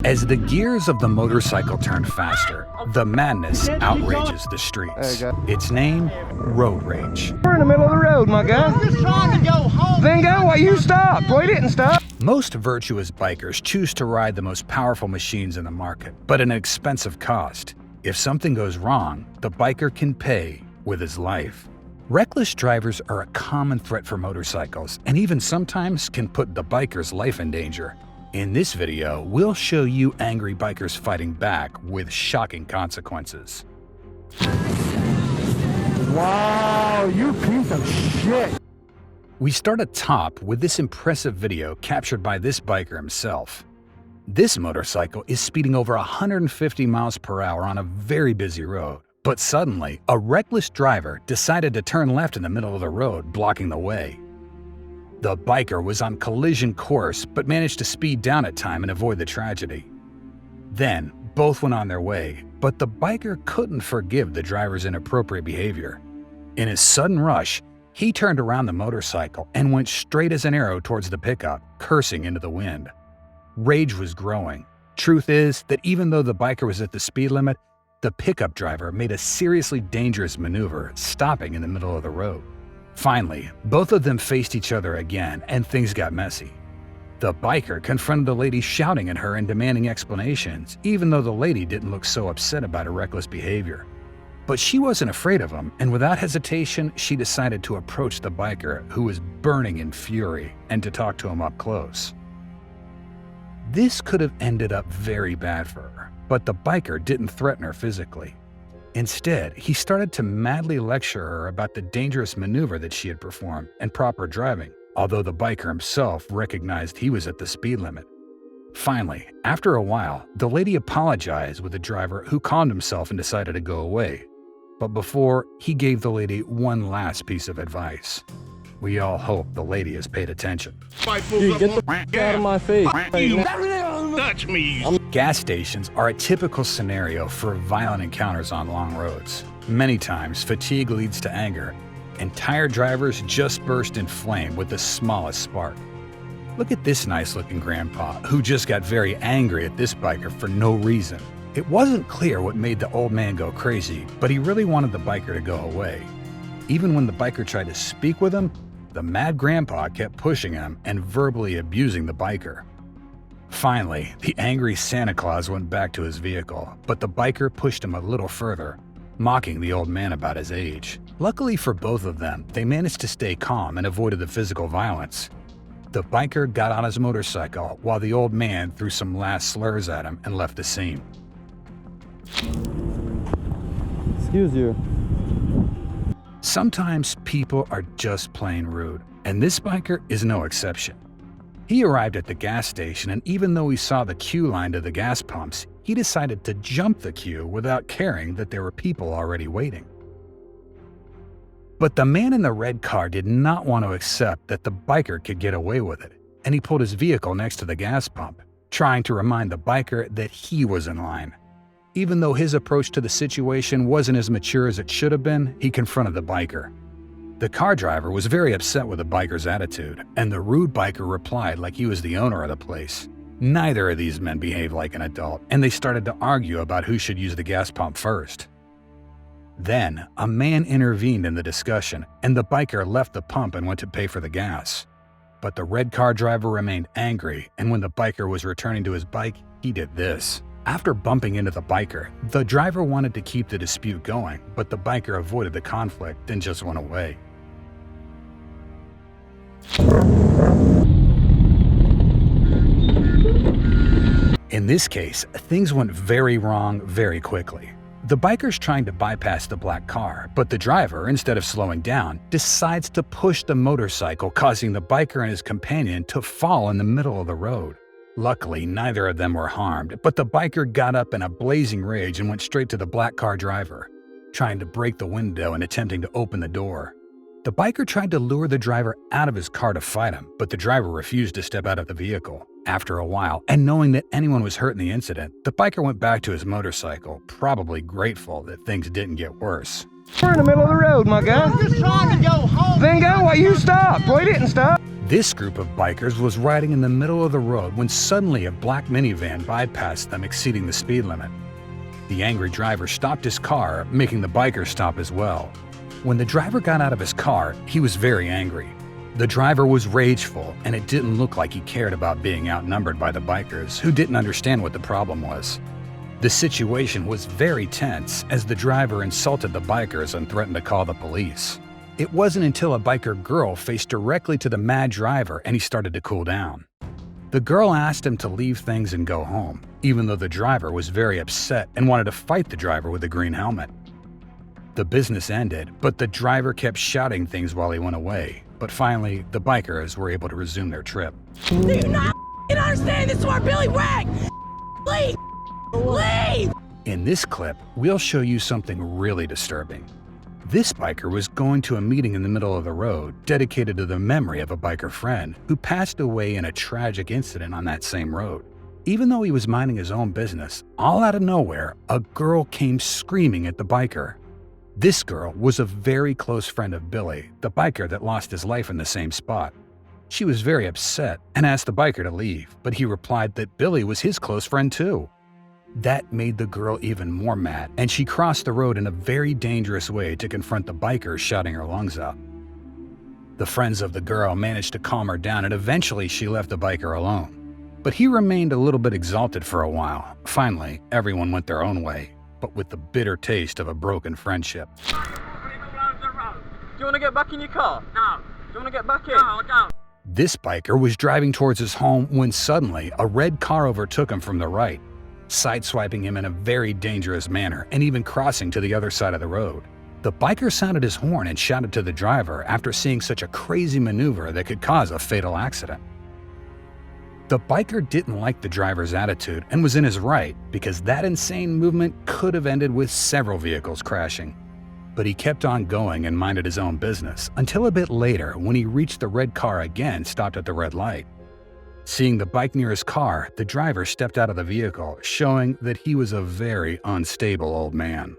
As the gears of the motorcycle turn faster, the madness outrages the streets. Its name, road rage. We're in the middle of the road, my guy. I'm just trying to go home. Then go while you stopped. We didn't stop. Most virtuous bikers choose to ride the most powerful machines in the market, but at an expensive cost. If something goes wrong, the biker can pay with his life. Reckless drivers are a common threat for motorcycles, and even sometimes can put the biker's life in danger. In this video, we'll show you angry bikers fighting back with shocking consequences. Wow, you piece of shit. We start at top with this impressive video captured by this biker himself. This motorcycle is speeding over 150 miles per hour on a very busy road, but suddenly, a reckless driver decided to turn left in the middle of the road, blocking the way. The biker was on collision course but managed to speed down at time and avoid the tragedy. Then, both went on their way, but the biker couldn't forgive the driver's inappropriate behavior. In his sudden rush, he turned around the motorcycle and went straight as an arrow towards the pickup, cursing into the wind. Rage was growing. Truth is that even though the biker was at the speed limit, the pickup driver made a seriously dangerous maneuver, stopping in the middle of the road. Finally, both of them faced each other again, and things got messy. The biker confronted the lady, shouting at her and demanding explanations, even though the lady didn't look so upset about her reckless behavior. But she wasn't afraid of him, and without hesitation, she decided to approach the biker, who was burning in fury, and to talk to him up close. This could have ended up very bad for her, but the biker didn't threaten her physically. Instead, he started to madly lecture her about the dangerous maneuver that she had performed and proper driving, although the biker himself recognized he was at the speed limit. Finally, after a while, the lady apologized with the driver, who calmed himself and decided to go away. But before, he gave the lady one last piece of advice. We all hope the lady has paid attention. Dude, get the out of my face. Touch me. Gas stations are a typical scenario for violent encounters on long roads. Many times, fatigue leads to anger, and tired drivers just burst in flame with the smallest spark. Look at this nice-looking grandpa, who just got very angry at this biker for no reason. It wasn't clear what made the old man go crazy, but he really wanted the biker to go away. Even when the biker tried to speak with him, the mad grandpa kept pushing him and verbally abusing the biker. Finally, the angry Santa Claus went back to his vehicle, but the biker pushed him a little further, mocking the old man about his age. Luckily for both of them, they managed to stay calm and avoided the physical violence. The biker got on his motorcycle while the old man threw some last slurs at him and left the scene. Excuse you. Sometimes people are just plain rude, and this biker is no exception. He arrived at the gas station, and even though he saw the queue line to the gas pumps, he decided to jump the queue without caring that there were people already waiting. But the man in the red car did not want to accept that the biker could get away with it, and he pulled his vehicle next to the gas pump, trying to remind the biker that he was in line. Even though his approach to the situation wasn't as mature as it should have been, he confronted the biker. The car driver was very upset with the biker's attitude, and the rude biker replied like he was the owner of the place. Neither of these men behaved like an adult, and they started to argue about who should use the gas pump first. Then, a man intervened in the discussion, and the biker left the pump and went to pay for the gas. But the red car driver remained angry, and when the biker was returning to his bike, he did this. After bumping into the biker, the driver wanted to keep the dispute going, but the biker avoided the conflict and just went away. In this case, things went very wrong very quickly. The biker's trying to bypass the black car, but the driver, instead of slowing down, decides to push the motorcycle, causing the biker and his companion to fall in the middle of the road. Luckily, neither of them were harmed, but the biker got up in a blazing rage and went straight to the black car driver, trying to break the window and attempting to open the door. The biker tried to lure the driver out of his car to fight him, but the driver refused to step out of the vehicle. After a while, and knowing that anyone was hurt in the incident, the biker went back to his motorcycle, probably grateful that things didn't get worse. We're in the middle of the road, my guy. I'm just trying to go home. Then go while you stopped. We didn't stop. This group of bikers was riding in the middle of the road when suddenly a black minivan bypassed them, exceeding the speed limit. The angry driver stopped his car, making the biker stop as well. When the driver got out of his car, he was very angry. The driver was rageful, and it didn't look like he cared about being outnumbered by the bikers, who didn't understand what the problem was. The situation was very tense as the driver insulted the bikers and threatened to call the police. It wasn't until a biker girl faced directly to the mad driver and he started to cool down. The girl asked him to leave things and go home, even though the driver was very upset and wanted to fight the driver with the green helmet. The business ended, but the driver kept shouting things while he went away. But finally, the bikers were able to resume their trip. Do you not understand this is our Billy Wag? Leave! Leave! In this clip, we'll show you something really disturbing. This biker was going to a meeting in the middle of the road dedicated to the memory of a biker friend who passed away in a tragic incident on that same road. Even though he was minding his own business, all out of nowhere, a girl came screaming at the biker. This girl was a very close friend of Billy, the biker that lost his life in the same spot. She was very upset and asked the biker to leave, but he replied that Billy was his close friend too. That made the girl even more mad, and she crossed the road in a very dangerous way to confront the biker shouting her lungs out. The friends of the girl managed to calm her down, and eventually she left the biker alone. But he remained a little bit exalted for a while. Finally, everyone went their own way, but with the bitter taste of a broken friendship. Do you want to get back in your car? No. Do you want to get back in? No, I don't. This biker was driving towards his home when suddenly a red car overtook him from the right, sideswiping him in a very dangerous manner and even crossing to the other side of the road. The biker sounded his horn and shouted to the driver after seeing such a crazy maneuver that could cause a fatal accident. The biker didn't like the driver's attitude and was in his right because that insane movement could have ended with several vehicles crashing. But he kept on going and minded his own business until a bit later when he reached the red car again stopped at the red light. Seeing the bike near his car, the driver stepped out of the vehicle, showing that he was a very unstable old man.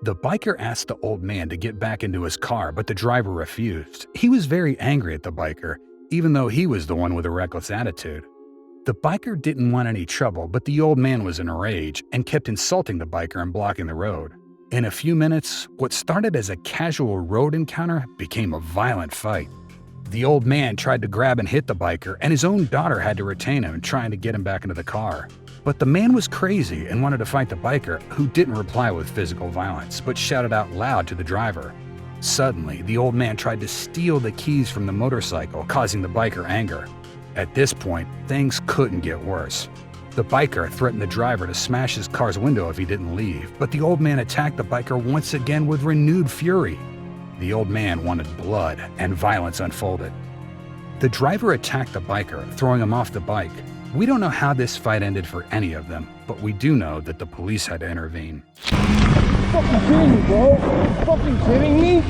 The biker asked the old man to get back into his car, but the driver refused. He was very angry at the biker, even though he was the one with a reckless attitude. The biker didn't want any trouble, but the old man was in a rage and kept insulting the biker and blocking the road. In a few minutes, what started as a casual road encounter became a violent fight. The old man tried to grab and hit the biker, and his own daughter had to retain him, trying to get him back into the car. But the man was crazy and wanted to fight the biker, who didn't reply with physical violence, but shouted out loud to the driver. Suddenly, the old man tried to steal the keys from the motorcycle, causing the biker anger. At this point, things couldn't get worse. The biker threatened the driver to smash his car's window if he didn't leave, but the old man attacked the biker once again with renewed fury. The old man wanted blood, and violence unfolded. The driver attacked the biker, throwing him off the bike. We don't know how this fight ended for any of them, but we do know that the police had to intervene. Fucking kidding me, bro? Fucking kidding me?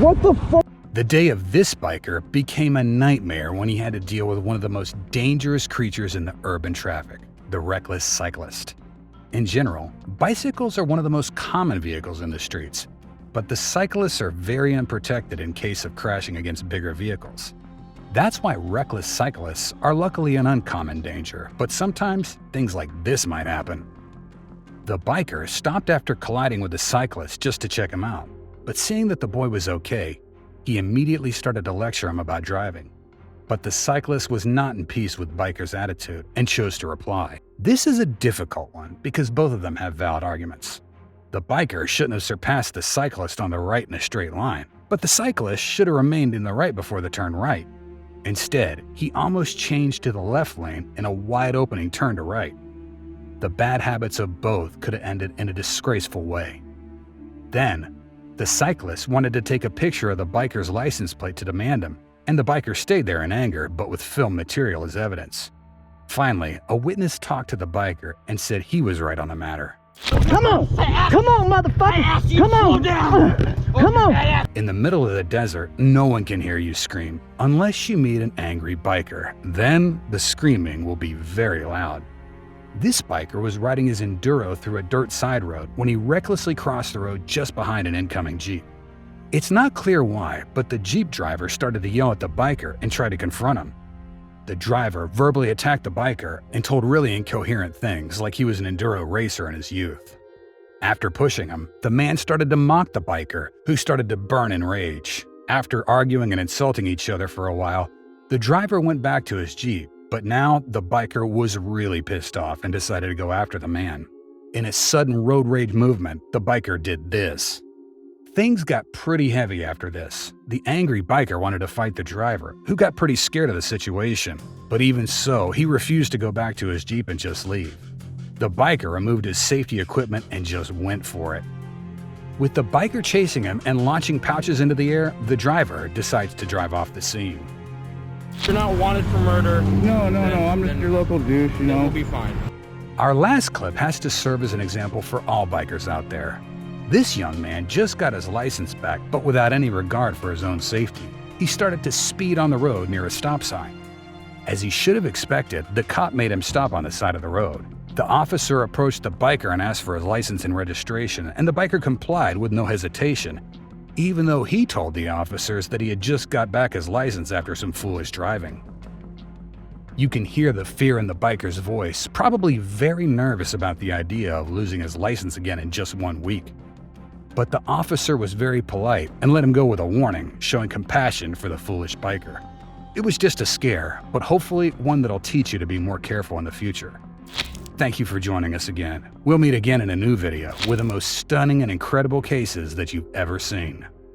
What the fuck? The day of this biker became a nightmare when he had to deal with one of the most dangerous creatures in the urban traffic, the reckless cyclist. In general, bicycles are one of the most common vehicles in the streets, but the cyclists are very unprotected in case of crashing against bigger vehicles. That's why reckless cyclists are luckily an uncommon danger, but sometimes things like this might happen. The biker stopped after colliding with the cyclist just to check him out, but seeing that the boy was okay, he immediately started to lecture him about driving. But the cyclist was not in peace with the biker's attitude and chose to reply. This is a difficult one because both of them have valid arguments. The biker shouldn't have surpassed the cyclist on the right in a straight line, but the cyclist should have remained in the right before the turn right. Instead, he almost changed to the left lane in a wide-opening turn to right. The bad habits of both could have ended in a disgraceful way. Then, the cyclist wanted to take a picture of the biker's license plate to demand him, and the biker stayed there in anger but with film material as evidence. Finally, a witness talked to the biker and said he was right on the matter. Come on! Come on, motherfucker! Come on! Come on! In the middle of the desert, no one can hear you scream unless you meet an angry biker. Then the screaming will be very loud. This biker was riding his Enduro through a dirt side road when he recklessly crossed the road just behind an incoming Jeep. It's not clear why, but the Jeep driver started to yell at the biker and tried to confront him. The driver verbally attacked the biker and told really incoherent things like he was an enduro racer in his youth. After pushing him, the man started to mock the biker, who started to burn in rage. After arguing and insulting each other for a while, the driver went back to his Jeep, but now the biker was really pissed off and decided to go after the man. In a sudden road rage movement, the biker did this. Things got pretty heavy after this. The angry biker wanted to fight the driver, who got pretty scared of the situation. But even so, he refused to go back to his Jeep and just leave. The biker removed his safety equipment and just went for it. With the biker chasing him and launching pouches into the air, the driver decides to drive off the scene. You're not wanted for murder. No, I'm just your local douche, you know. We'll be fine. Our last clip has to serve as an example for all bikers out there. This young man just got his license back, but without any regard for his own safety. He started to speed on the road near a stop sign. As he should have expected, the cop made him stop on the side of the road. The officer approached the biker and asked for his license and registration, and the biker complied with no hesitation, even though he told the officers that he had just got back his license after some foolish driving. You can hear the fear in the biker's voice, probably very nervous about the idea of losing his license again in just 1 week. But the officer was very polite and let him go with a warning, showing compassion for the foolish biker. It was just a scare, but hopefully one that'll teach you to be more careful in the future. Thank you for joining us again. We'll meet again in a new video with the most stunning and incredible cases that you've ever seen.